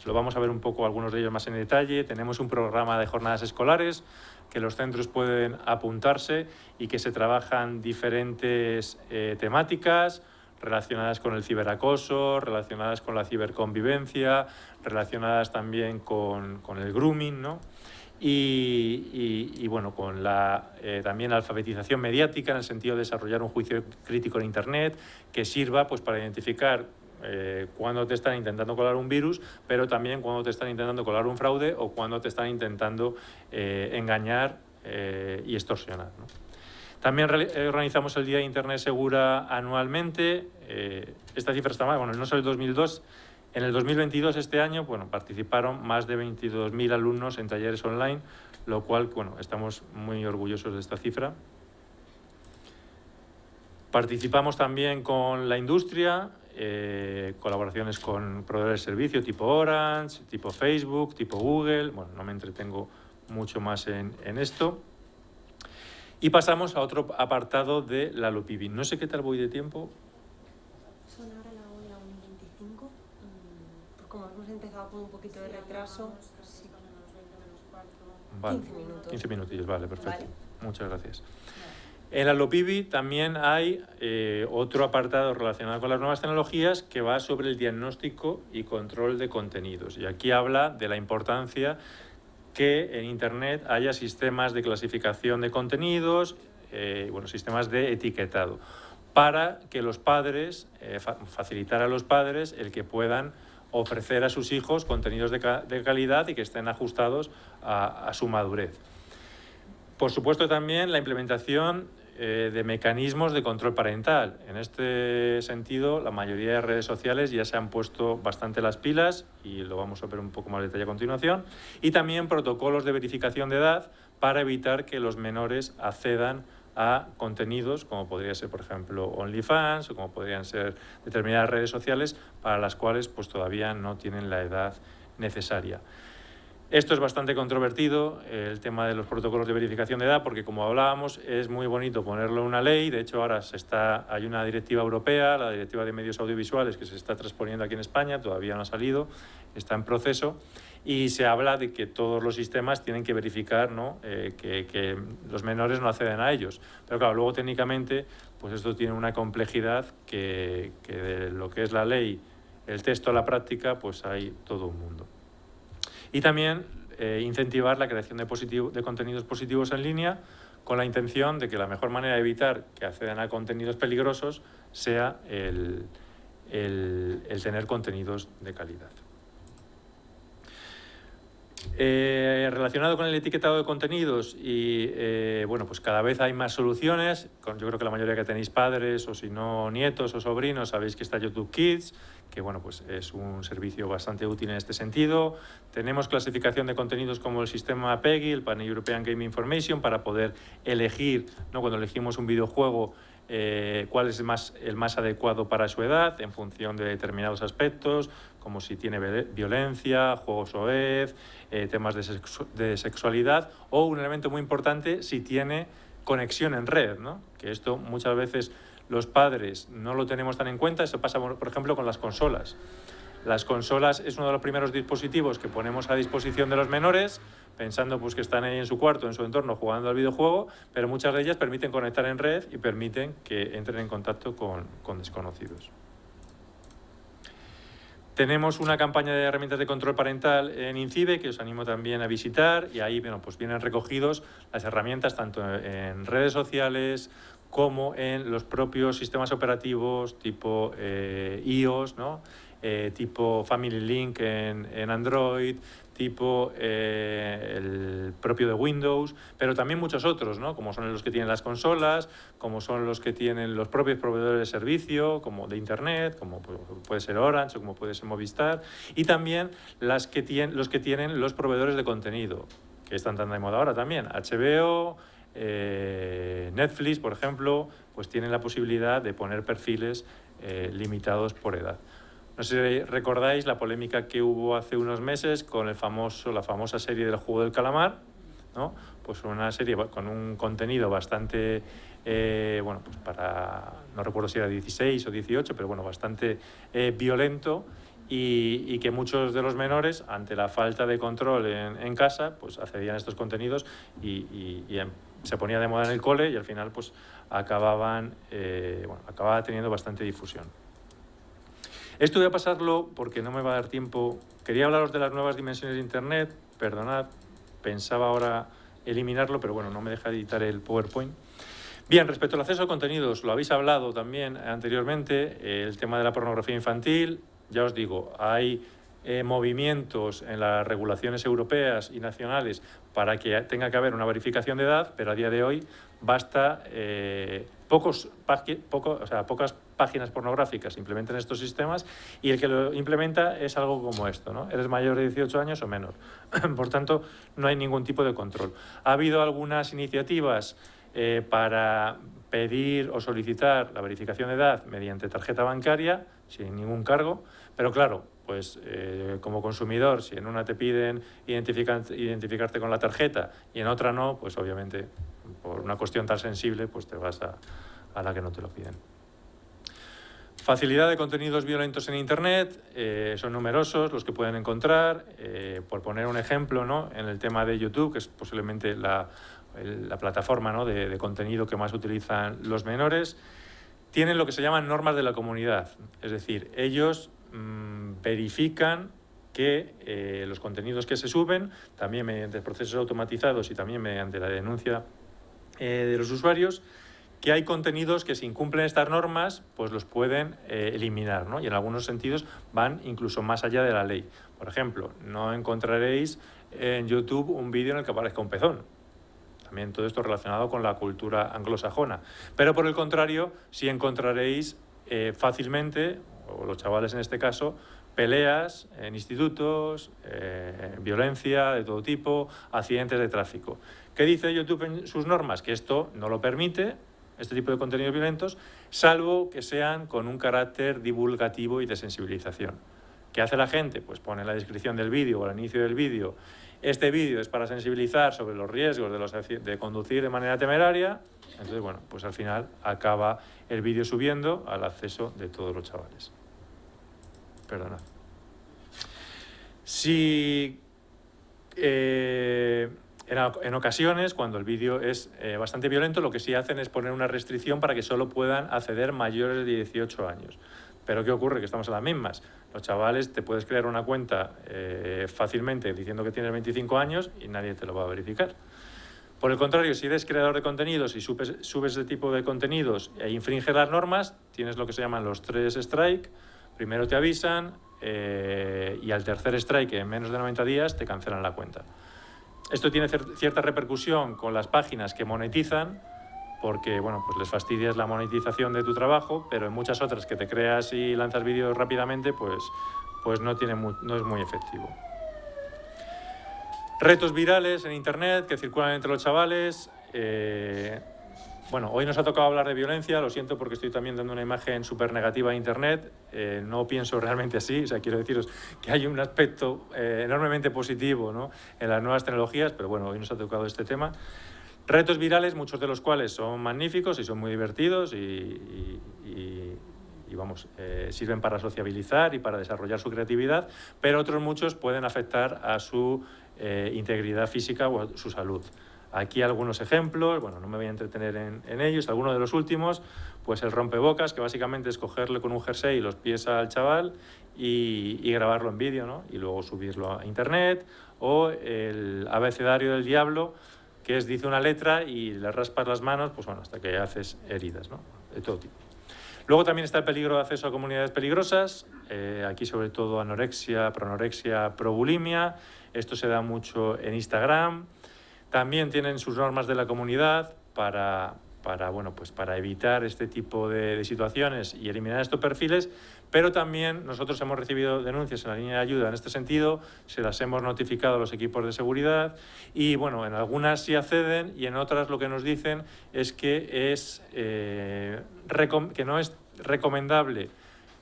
lo vamos a ver un poco algunos de ellos más en detalle. Tenemos un programa de jornadas escolares que los centros pueden apuntarse y que se trabajan diferentes temáticas relacionadas con el ciberacoso, relacionadas con la ciberconvivencia, relacionadas también con el grooming, ¿no? Y con también la alfabetización mediática, en el sentido de desarrollar un juicio crítico en Internet que sirva pues para identificar cuando te están intentando colar un virus, pero también cuando te están intentando colar un fraude o cuando te están intentando engañar y extorsionar, ¿no? También organizamos el Día de Internet Segura anualmente. Esta cifra está mal, no es el 2002. En el 2022, este año, participaron más de 22.000 alumnos en talleres online, lo cual, estamos muy orgullosos de esta cifra. Participamos también con la industria, colaboraciones con proveedores de servicio tipo Orange, tipo Facebook, tipo Google. No me entretengo mucho más en esto. Y pasamos a otro apartado de la LOPIBI. No sé qué tal voy de tiempo. Son ahora la 1:25. Como hemos empezado con un poquito de retraso, sí. Vale, 15 minutos. 15 minutillos, vale, perfecto. Vale. Muchas gracias. En la LOPIBI también hay otro apartado relacionado con las nuevas tecnologías que va sobre el diagnóstico y control de contenidos. Y aquí habla de la importancia que en Internet haya sistemas de clasificación de contenidos, sistemas de etiquetado, para que los padres, facilitar a los padres el que puedan ofrecer a sus hijos contenidos de calidad y que estén ajustados a su madurez. Por supuesto, también la implementación de mecanismos de control parental. En este sentido, la mayoría de redes sociales ya se han puesto bastante las pilas, y lo vamos a ver un poco más de detalle a continuación, y también protocolos de verificación de edad para evitar que los menores accedan a contenidos como podría ser, por ejemplo, OnlyFans, o como podrían ser determinadas redes sociales para las cuales pues todavía no tienen la edad necesaria. Esto es bastante controvertido, el tema de los protocolos de verificación de edad, porque como hablábamos, es muy bonito ponerlo en una ley. De hecho, ahora hay una directiva europea, la Directiva de Medios Audiovisuales, que se está transponiendo aquí en España, todavía no ha salido, está en proceso, y se habla de que todos los sistemas tienen que verificar, ¿no? Que los menores no acceden a ellos. Pero claro, luego técnicamente, pues esto tiene una complejidad que de lo que es la ley, el texto a la práctica, pues hay todo un mundo. Y también incentivar la creación de contenidos positivos en línea, con la intención de que la mejor manera de evitar que accedan a contenidos peligrosos sea el tener contenidos de calidad. Relacionado con el etiquetado de contenidos, y pues cada vez hay más soluciones. Yo creo que la mayoría que tenéis padres, o si no nietos o sobrinos, sabéis que está YouTube Kids, que pues es un servicio bastante útil en este sentido. Tenemos clasificación de contenidos como el sistema PEGI, el Pan-European Game Information, para poder elegir, ¿no? Cuando elegimos un videojuego, cuál es el más adecuado para su edad, en función de determinados aspectos, como si tiene violencia, juegos soez, temas de sexualidad, o un elemento muy importante, si tiene conexión en red, ¿no? Que esto muchas veces los padres no lo tenemos tan en cuenta. Eso pasa, por ejemplo, con las consolas. Las consolas es uno de los primeros dispositivos que ponemos a disposición de los menores, pensando pues que están ahí en su cuarto, en su entorno, jugando al videojuego, pero muchas de ellas permiten conectar en red y permiten que entren en contacto con desconocidos. Tenemos una campaña de herramientas de control parental en INCIBE, que os animo también a visitar, y ahí pues vienen recogidos las herramientas tanto en redes sociales como en los propios sistemas operativos tipo iOS, ¿no? Tipo Family Link en Android, tipo el propio de Windows, pero también muchos otros, ¿no? Como son los que tienen las consolas, como son los que tienen los propios proveedores de servicio, como de Internet, como puede ser Orange o como puede ser Movistar, y también los que tienen los proveedores de contenido, que están tan de moda ahora también, HBO, Netflix, por ejemplo, pues tienen la posibilidad de poner perfiles limitados por edad. No sé si recordáis la polémica que hubo hace unos meses con la famosa serie del juego del calamar, ¿no? Pues una serie con un contenido bastante, pues no recuerdo si era 16 o 18, pero bastante violento, y que muchos de los menores, ante la falta de control en casa, pues accedían a estos contenidos y se ponía de moda en el cole, y al final pues acababa teniendo bastante difusión. Esto voy a pasarlo porque no me va a dar tiempo. Quería hablaros de las nuevas dimensiones de Internet, perdonad, pensaba ahora eliminarlo, pero no me deja editar el PowerPoint. Bien, respecto al acceso a contenidos, lo habéis hablado también anteriormente, el tema de la pornografía infantil. Ya os digo, hay movimientos en las regulaciones europeas y nacionales para que tenga que haber una verificación de edad, pero a día de hoy basta pocas páginas pornográficas implementen estos sistemas, y el que lo implementa es algo como esto, ¿no? Eres mayor de 18 años o menor. Por tanto, no hay ningún tipo de control. Ha habido algunas iniciativas para pedir o solicitar la verificación de edad mediante tarjeta bancaria, sin ningún cargo, pero claro, pues como consumidor, si en una te piden identificarte con la tarjeta y en otra no, pues obviamente por una cuestión tan sensible pues te vas a la que no te lo piden. Facilidad de contenidos violentos en Internet, son numerosos los que pueden encontrar. Por poner un ejemplo, ¿no? En el tema de YouTube, que es posiblemente la plataforma, ¿no? de contenido que más utilizan los menores, tienen lo que se llaman normas de la comunidad. Es decir, ellos verifican que los contenidos que se suben, también mediante procesos automatizados y también mediante la denuncia de los usuarios, que hay contenidos que si incumplen estas normas, pues los pueden eliminar, ¿no? Y en algunos sentidos van incluso más allá de la ley. Por ejemplo, no encontraréis en YouTube un vídeo en el que aparezca un pezón. También todo esto relacionado con la cultura anglosajona. Pero por el contrario, sí encontraréis fácilmente, o los chavales en este caso, peleas en institutos, violencia de todo tipo, accidentes de tráfico. ¿Qué dice YouTube en sus normas? Que esto no lo permite, este tipo de contenidos violentos, salvo que sean con un carácter divulgativo y de sensibilización. ¿Qué hace la gente? Pues pone en la descripción del vídeo o al inicio del vídeo: este vídeo es para sensibilizar sobre los riesgos de conducir de manera temeraria. Entonces, bueno, pues al final acaba el vídeo subiendo al acceso de todos los chavales. Perdonad. Si en ocasiones, cuando el vídeo es bastante violento, lo que sí hacen es poner una restricción para que solo puedan acceder mayores de 18 años. Pero ¿qué ocurre? Que estamos a las mismas. Los chavales, te puedes crear una cuenta fácilmente diciendo que tienes 25 años y nadie te lo va a verificar. Por el contrario, si eres creador de contenidos y subes ese tipo de contenidos e infringes las normas, tienes lo que se llaman los 3 strike. Primero te avisan y al tercer strike, en menos de 90 días, te cancelan la cuenta. Esto tiene cierta repercusión con las páginas que monetizan, porque bueno, pues les fastidias la monetización de tu trabajo, pero en muchas otras que te creas y lanzas vídeos rápidamente, pues no es muy efectivo. Retos virales en Internet que circulan entre los chavales. Bueno, hoy nos ha tocado hablar de violencia, lo siento porque estoy también dando una imagen súper negativa de Internet, no pienso realmente así, o sea, quiero deciros que hay un aspecto enormemente positivo, ¿no?, en las nuevas tecnologías, pero bueno, hoy nos ha tocado este tema. Retos virales, muchos de los cuales son magníficos y son muy divertidos y vamos, sirven para sociabilizar y para desarrollar su creatividad, pero otros muchos pueden afectar a su integridad física o a su salud. Aquí algunos ejemplos, bueno, no me voy a entretener en ellos, algunos de los últimos, pues el rompebocas, que básicamente es cogerle con un jersey los pies al chaval y grabarlo en vídeo, ¿no?, y luego subirlo a Internet, o el abecedario del diablo, que dice una letra y le raspas las manos, pues bueno, hasta que haces heridas, ¿no?, de todo tipo. Luego también está el peligro de acceso a comunidades peligrosas, aquí sobre todo anorexia, pronorexia, probulimia, esto se da mucho en Instagram. También tienen sus normas de la comunidad para evitar este tipo de situaciones y eliminar estos perfiles, pero también nosotros hemos recibido denuncias en la línea de ayuda en este sentido, se las hemos notificado a los equipos de seguridad y bueno, en algunas sí acceden y en otras lo que nos dicen es que no es recomendable,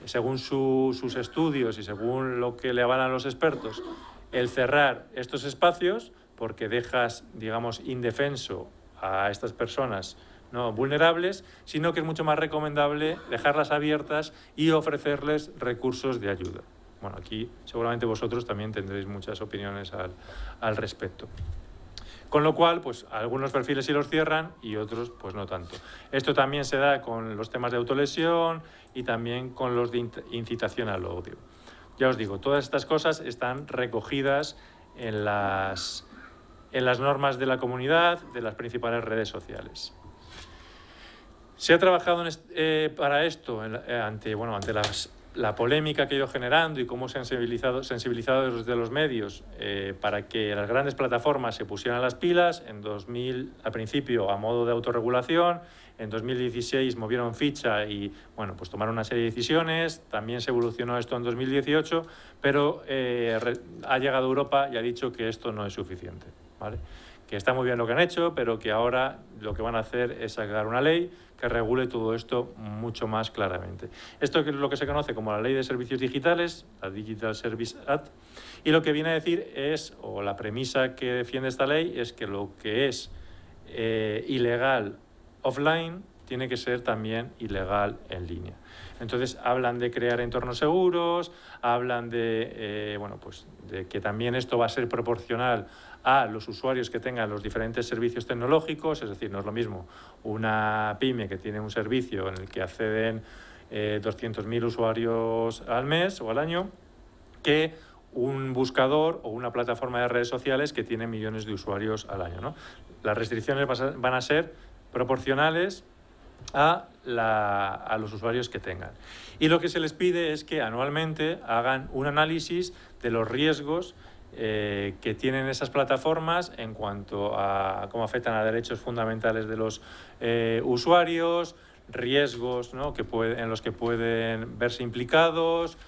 según sus estudios y según lo que le avalan los expertos, el cerrar estos espacios, porque dejas, digamos, indefenso a estas personas no vulnerables, sino que es mucho más recomendable dejarlas abiertas y ofrecerles recursos de ayuda. Bueno, aquí seguramente vosotros también tendréis muchas opiniones al respecto. Con lo cual, pues algunos perfiles sí los cierran y otros pues no tanto. Esto también se da con los temas de autolesión y también con los de incitación al odio. Ya os digo, todas estas cosas están recogidas en las normas de la comunidad, de las principales redes sociales. Se ha trabajado para esto ante la polémica que ha ido generando y cómo se han sensibilizado desde los medios para que las grandes plataformas se pusieran las pilas. Al principio a modo de autorregulación, en 2016 movieron ficha y bueno, pues tomaron una serie de decisiones. También se evolucionó esto en 2018, pero ha llegado a Europa y ha dicho que esto no es suficiente, ¿vale? Que está muy bien lo que han hecho, pero que ahora lo que van a hacer es sacar una ley que regule todo esto mucho más claramente. Esto es lo que se conoce como la Ley de Servicios Digitales, la Digital Service Act, y lo que viene a decir es, o la premisa que defiende esta ley, es que lo que es ilegal offline tiene que ser también ilegal en línea. Entonces hablan de crear entornos seguros, hablan de que también esto va a ser proporcional a los usuarios que tengan los diferentes servicios tecnológicos, es decir, no es lo mismo una pyme que tiene un servicio en el que acceden 200.000 usuarios al mes o al año que un buscador o una plataforma de redes sociales que tiene millones de usuarios al año, ¿no? Las restricciones van a ser proporcionales a los usuarios que tengan. Y lo que se les pide es que anualmente hagan un análisis de los riesgos que tienen esas plataformas en cuanto a cómo afectan a derechos fundamentales de los usuarios, riesgos, ¿no?, en los que pueden verse implicados,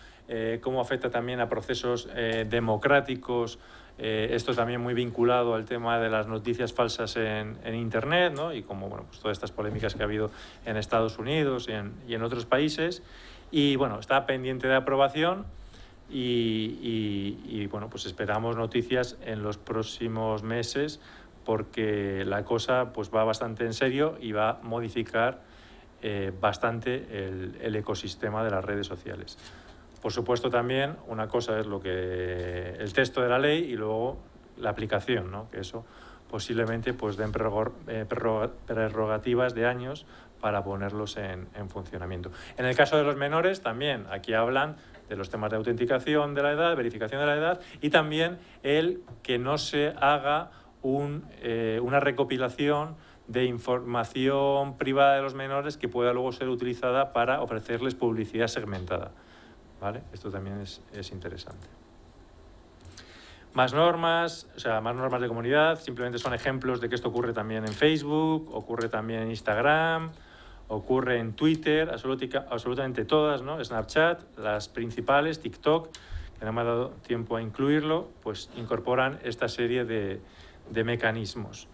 cómo afecta también a procesos democráticos. Esto también muy vinculado al tema de las noticias falsas en Internet, ¿no? Y como pues todas estas polémicas que ha habido en Estados Unidos y en otros países. Y bueno, está pendiente de aprobación y bueno, pues esperamos noticias en los próximos meses porque la cosa pues va bastante en serio y va a modificar bastante el ecosistema de las redes sociales. Por supuesto, también una cosa es el texto de la ley y luego la aplicación, ¿no? Que eso posiblemente pues den prerrogativas de años para ponerlos en funcionamiento. En el caso de los menores también, aquí hablan de los temas de autenticación de la edad, verificación de la edad y también el que no se haga una recopilación de información privada de los menores que pueda luego ser utilizada para ofrecerles publicidad segmentada. ¿Vale? Esto también es interesante. Más normas de comunidad, simplemente son ejemplos de que esto ocurre también en Facebook, ocurre también en Instagram, ocurre en Twitter, absolutamente todas, ¿no? Snapchat, las principales, TikTok, que no me ha dado tiempo a incluirlo, pues incorporan esta serie de mecanismos.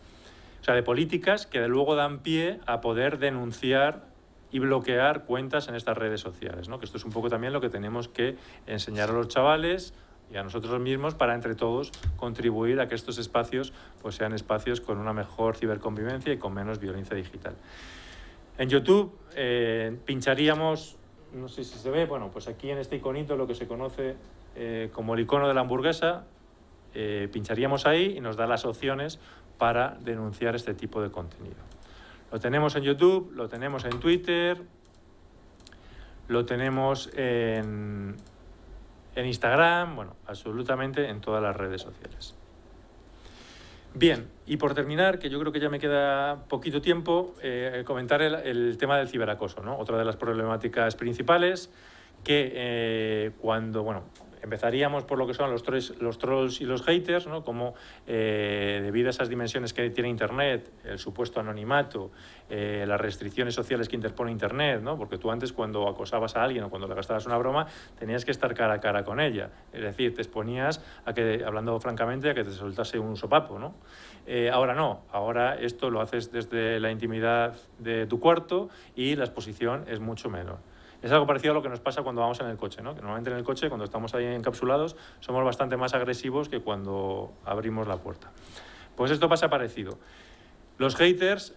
O sea, de políticas que luego dan pie a poder denunciar y bloquear cuentas en estas redes sociales, ¿no? Que esto es un poco también lo que tenemos que enseñar a los chavales y a nosotros mismos para entre todos contribuir a que estos espacios pues sean espacios con una mejor ciberconvivencia y con menos violencia digital. En YouTube pincharíamos, no sé si se ve, bueno, pues aquí en este iconito lo que se conoce como el icono de la hamburguesa, pincharíamos ahí y nos da las opciones para denunciar este tipo de contenido. Lo tenemos en YouTube, lo tenemos en Twitter, lo tenemos en Instagram, bueno, absolutamente en todas las redes sociales. Bien, y por terminar, que yo creo que ya me queda poquito tiempo, comentar el tema del ciberacoso, ¿no? Otra de las problemáticas principales que cuando, empezaríamos por lo que son los trolls y los haters, ¿no? Como debido a esas dimensiones que tiene Internet, el supuesto anonimato, las restricciones sociales que interpone Internet, ¿no? Porque tú antes cuando acosabas a alguien o cuando le gastabas una broma tenías que estar cara a cara con ella, es decir, te exponías a que, hablando francamente, a que te soltase un sopapo, ¿no? Ahora no, ahora esto lo haces desde la intimidad de tu cuarto y la exposición es mucho menor. Es algo parecido a lo que nos pasa cuando vamos en el coche, ¿no? Que normalmente en el coche, cuando estamos ahí encapsulados, somos bastante más agresivos que cuando abrimos la puerta. Pues esto pasa parecido. Los haters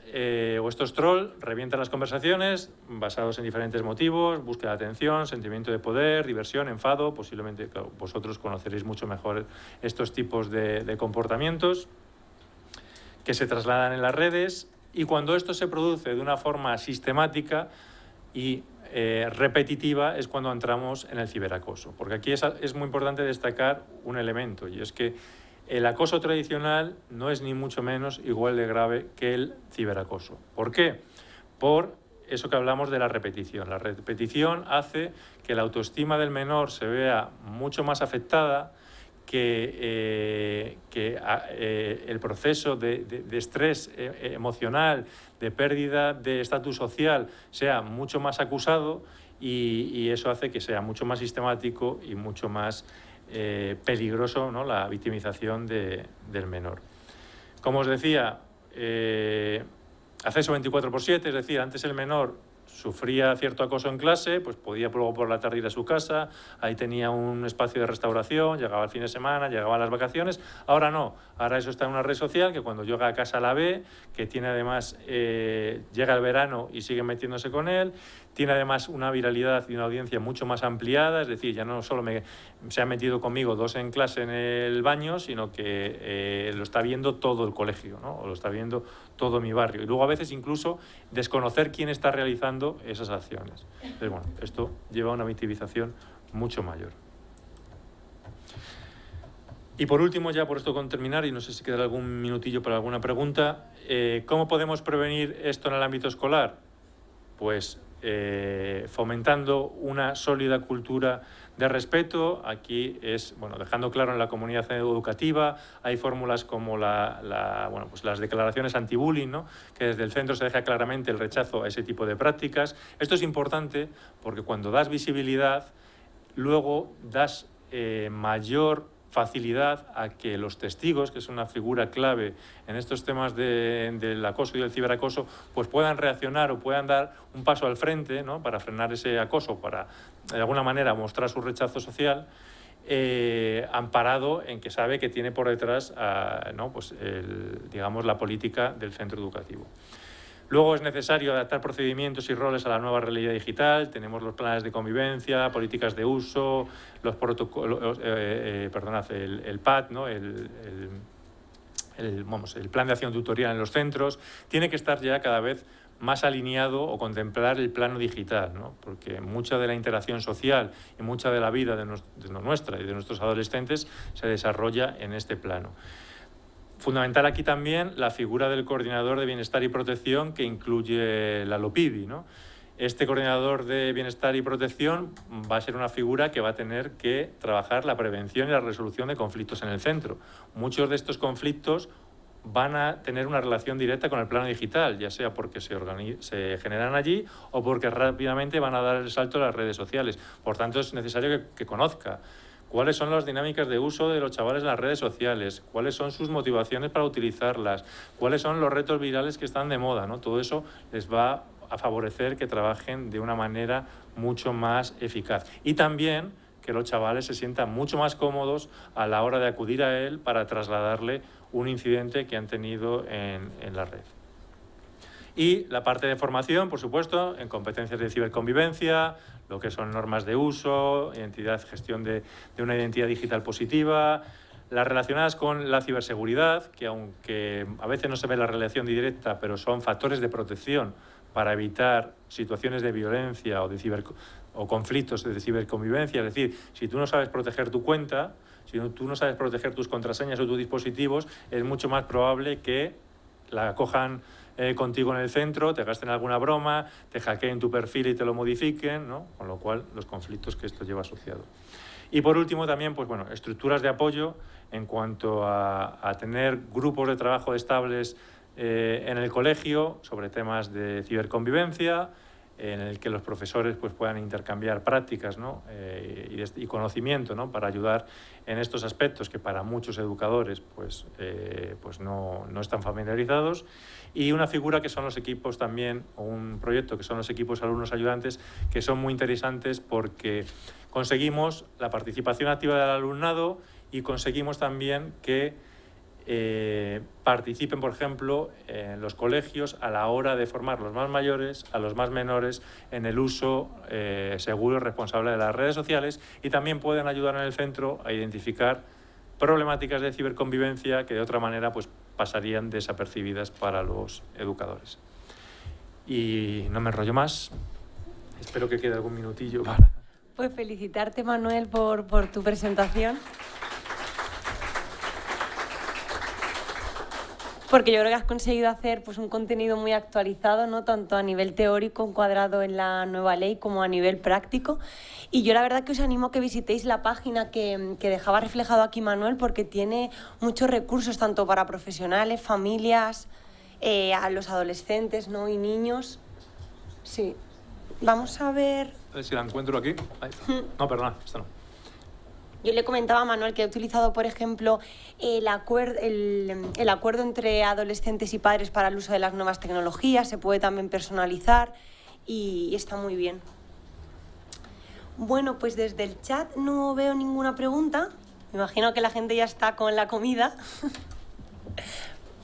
o estos trolls revientan las conversaciones basados en diferentes motivos, búsqueda de atención, sentimiento de poder, diversión, enfado. Posiblemente, claro, vosotros conoceréis mucho mejor estos tipos de comportamientos que se trasladan en las redes, y cuando esto se produce de una forma sistemática y repetitiva es cuando entramos en el ciberacoso. Porque aquí es muy importante destacar un elemento, y es que el acoso tradicional no es ni mucho menos igual de grave que el ciberacoso. ¿Por qué? Por eso que hablamos de la repetición. La repetición hace que la autoestima del menor se vea mucho más afectada, que el proceso de estrés emocional, de pérdida de estatus social sea mucho más acusado, y eso hace que sea mucho más sistemático y mucho más peligroso, ¿no?, la victimización del menor. Como os decía, acceso 24/7, es decir, antes el menor sufría cierto acoso en clase, pues podía luego por la tarde ir a su casa, ahí tenía un espacio de restauración, llegaba el fin de semana, llegaba a las vacaciones. Ahora no, ahora eso está en una red social que cuando llega a casa la ve, que tiene además, llega el verano y sigue metiéndose con él, tiene además una viralidad y una audiencia mucho más ampliada, es decir, ya no solo se ha metido conmigo 2 en clase en el baño, sino que lo está viendo todo el colegio, ¿no? O lo está viendo todo mi barrio. Y luego a veces incluso desconocer quién está realizando esas acciones. Entonces, bueno, esto lleva a una victimización mucho mayor. Y por último, ya por esto con terminar, y no sé si queda algún minutillo para alguna pregunta, ¿cómo podemos prevenir esto en el ámbito escolar? Pues fomentando una sólida cultura de respeto. Aquí es, bueno, dejando claro en la comunidad educativa, hay fórmulas como pues las declaraciones anti-bullying, ¿no? Que desde el centro se deja claramente el rechazo a ese tipo de prácticas. Esto es importante porque cuando das visibilidad, luego das mayor facilidad a que los testigos, que es una figura clave en estos temas del acoso y del ciberacoso, pues puedan reaccionar o puedan dar un paso al frente, ¿no? Para frenar ese acoso, para de alguna manera mostrar su rechazo social, amparado en que sabe que tiene por detrás ¿no? Pues digamos, la política del centro educativo. Luego es necesario adaptar procedimientos y roles a la nueva realidad digital. Tenemos los planes de convivencia, políticas de uso, los protocolos, el PAT, ¿no? el plan de acción tutorial en los centros. Tiene que estar ya cada vez más alineado o contemplar el plano digital, ¿no? Porque mucha de la interacción social y mucha de la vida de nuestra y de nuestros adolescentes se desarrolla en este plano. Fundamental aquí también la figura del coordinador de bienestar y protección, que incluye la LOPIDI, ¿no? Este coordinador de bienestar y protección va a ser una figura que va a tener que trabajar la prevención y la resolución de conflictos en el centro. Muchos de estos conflictos van a tener una relación directa con el plano digital, ya sea porque se generan allí o porque rápidamente van a dar el salto a las redes sociales. Por tanto, es necesario que conozca cuáles son las dinámicas de uso de los chavales en las redes sociales, cuáles son sus motivaciones para utilizarlas, cuáles son los retos virales que están de moda, ¿no? Todo eso les va a favorecer que trabajen de una manera mucho más eficaz. Y también que los chavales se sientan mucho más cómodos a la hora de acudir a él para trasladarle un incidente que han tenido en la red. Y la parte de formación, por supuesto, en competencias de ciberconvivencia, lo que son normas de uso, gestión de una identidad digital positiva, las relacionadas con la ciberseguridad, que aunque a veces no se ve la relación directa, pero son factores de protección para evitar situaciones de violencia o conflictos de ciberconvivencia. Es decir, si tú no sabes proteger tu cuenta, si tú no sabes proteger tus contraseñas o tus dispositivos, es mucho más probable que la cojan contigo en el centro, te gasten alguna broma, te hackeen tu perfil y te lo modifiquen, ¿no? Con lo cual, los conflictos que esto lleva asociado. Y por último también, pues bueno, estructuras de apoyo en cuanto a tener grupos de trabajo estables en el colegio sobre temas de ciberconvivencia, en el que los profesores pues puedan intercambiar prácticas, ¿no? y conocimiento, ¿no? Para ayudar en estos aspectos que para muchos educadores pues no están familiarizados, y una figura que son los equipos también, o un proyecto que son los equipos alumnos ayudantes, que son muy interesantes porque conseguimos la participación activa del alumnado y conseguimos también que participen, por ejemplo, en los colegios a la hora de formar a los más mayores, a los más menores, en el uso seguro y responsable de las redes sociales, y también pueden ayudar en el centro a identificar problemáticas de ciberconvivencia que de otra manera pues pasarían desapercibidas para los educadores. Y no me enrollo más, espero que quede algún minutillo para... Pues felicitarte, Manuel, por tu presentación. Porque yo creo que has conseguido hacer pues un contenido muy actualizado, ¿no? Tanto a nivel teórico, encuadrado en la nueva ley, como a nivel práctico. Y yo la verdad que os animo a que visitéis la página que dejaba reflejado aquí Manuel, porque tiene muchos recursos, tanto para profesionales, familias, a los adolescentes, ¿no? Y niños. Sí. Vamos a ver... A ver si la encuentro aquí. No, perdona, esta no. Yo le comentaba a Manuel que he utilizado, por ejemplo, el acuerdo entre adolescentes y padres para el uso de las nuevas tecnologías. Se puede también personalizar y está muy bien. Bueno, pues desde el chat no veo ninguna pregunta. Me imagino que la gente ya está con la comida.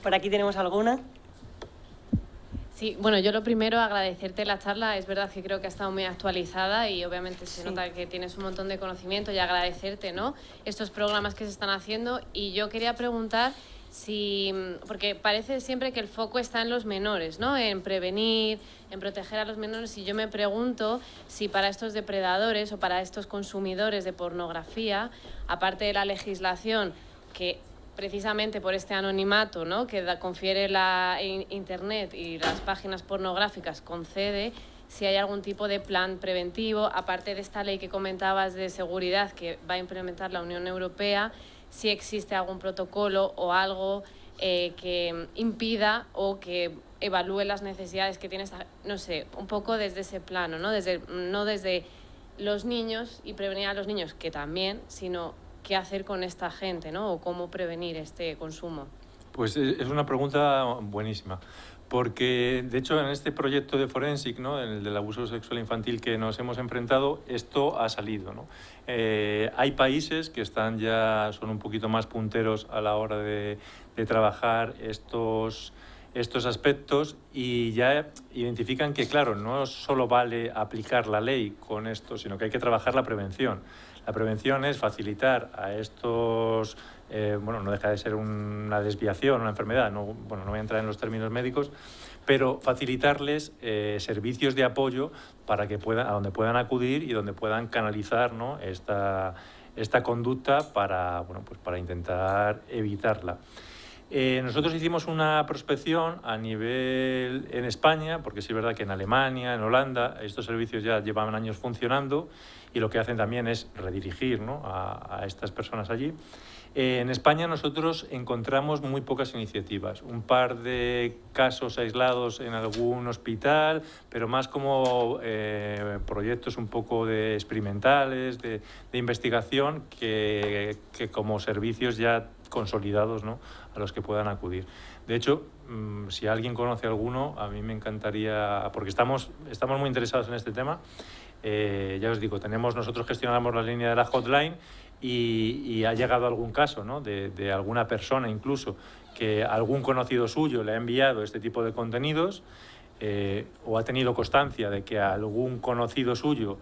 Por aquí tenemos alguna. Sí, bueno, yo lo primero, agradecerte la charla. Es verdad que creo que ha estado muy actualizada y obviamente se nota que tienes un montón de conocimiento, y agradecerte, ¿no?, estos programas que se están haciendo. Y yo quería preguntar si, porque parece siempre que el foco está en los menores, ¿no?, en prevenir, en proteger a los menores, y yo me pregunto si para estos depredadores o para estos consumidores de pornografía, aparte de la legislación, que precisamente por este anonimato, ¿no?, que confiere la Internet y las páginas pornográficas concede, si hay algún tipo de plan preventivo, aparte de esta ley que comentabas de seguridad que va a implementar la Unión Europea, si existe algún protocolo o algo que impida o que evalúe las necesidades que tiene no sé, un poco desde ese plano, ¿no? No desde los niños y prevenir a los niños, que también, sino qué hacer con esta gente, ¿no? O cómo prevenir este consumo. Pues es una pregunta buenísima, porque de hecho en este proyecto de Forensic, ¿no?, en el del abuso sexual infantil que nos hemos enfrentado, esto ha salido, ¿no? Hay países que son un poquito más punteros a la hora de trabajar estos aspectos y ya identifican que, claro, no solo vale aplicar la ley con esto, sino que hay que trabajar la prevención. La prevención es facilitar a estos, no deja de ser una desviación, una enfermedad, no voy a entrar en los términos médicos, pero facilitarles servicios de apoyo para que a donde puedan acudir y donde puedan canalizar, ¿no?, esta conducta para intentar evitarla. Nosotros hicimos una prospección a nivel en España, porque sí es verdad que en Alemania, en Holanda, estos servicios ya llevan años funcionando y lo que hacen también es redirigir, ¿no?, a estas personas allí. En España nosotros encontramos muy pocas iniciativas, un par de casos aislados en algún hospital, pero más como proyectos un poco experimentales, de investigación, que como servicios ya consolidados, ¿no?, a los que puedan acudir. De hecho, si alguien conoce alguno, a mí me encantaría, porque estamos muy interesados en este tema. Ya os digo, nosotros gestionamos la línea de la hotline y ha llegado algún caso, ¿no?, de alguna persona incluso que algún conocido suyo le ha enviado este tipo de contenidos o ha tenido constancia de que algún conocido suyo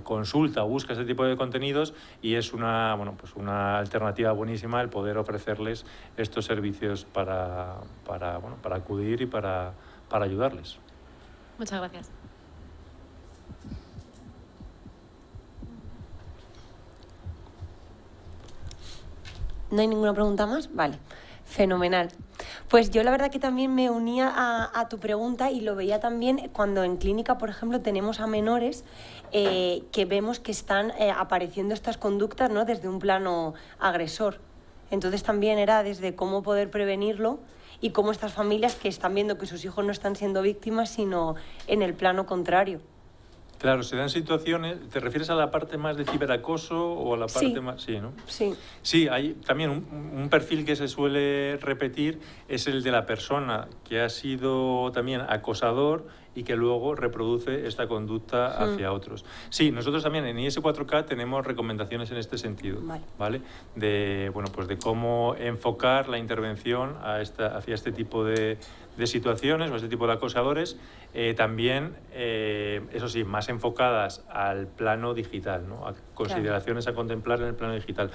consulta o busca este tipo de contenidos y es una alternativa buenísima el poder ofrecerles estos servicios para acudir y para ayudarles. Muchas gracias. ¿No hay ninguna pregunta más? Vale, fenomenal. Pues yo la verdad que también me unía a tu pregunta y lo veía también cuando en clínica, por ejemplo, tenemos a menores que vemos que están apareciendo estas conductas, ¿no?, desde un plano agresor. Entonces también era desde cómo poder prevenirlo y cómo estas familias que están viendo que sus hijos no están siendo víctimas, sino en el plano contrario. Claro, se dan situaciones. ¿Te refieres a la parte más de ciberacoso o a la parte más...? Sí, ¿no? Sí. Sí, hay también un perfil que se suele repetir, es el de la persona que ha sido también acosador y que luego reproduce esta conducta hacia otros. Sí, nosotros también en IS4K tenemos recomendaciones en este sentido, ¿vale? De cómo enfocar la intervención hacia este tipo de situaciones o este tipo de acosadores, también, eso sí, más enfocadas al plano digital, ¿no?, a consideraciones a contemplar en el plano digital.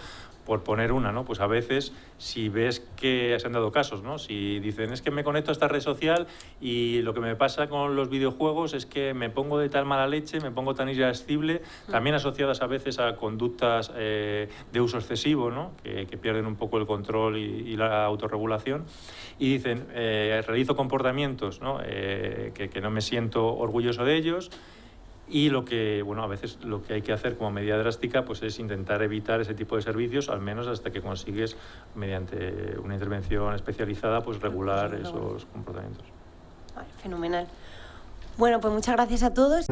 Por poner una, ¿no?, pues a veces si ves que se han dado casos, ¿no?, si dicen es que me conecto a esta red social y lo que me pasa con los videojuegos es que me pongo de tal mala leche, me pongo tan irascible, también asociadas a veces a conductas de uso excesivo, ¿no?, que pierden un poco el control y la autorregulación, y dicen realizo comportamientos, ¿no?, que no me siento orgulloso de ellos. Y a veces lo que hay que hacer como medida drástica pues es intentar evitar ese tipo de servicios, al menos hasta que consigues, mediante una intervención especializada, pues regular esos comportamientos. Vale, fenomenal. Bueno, pues muchas gracias a todos.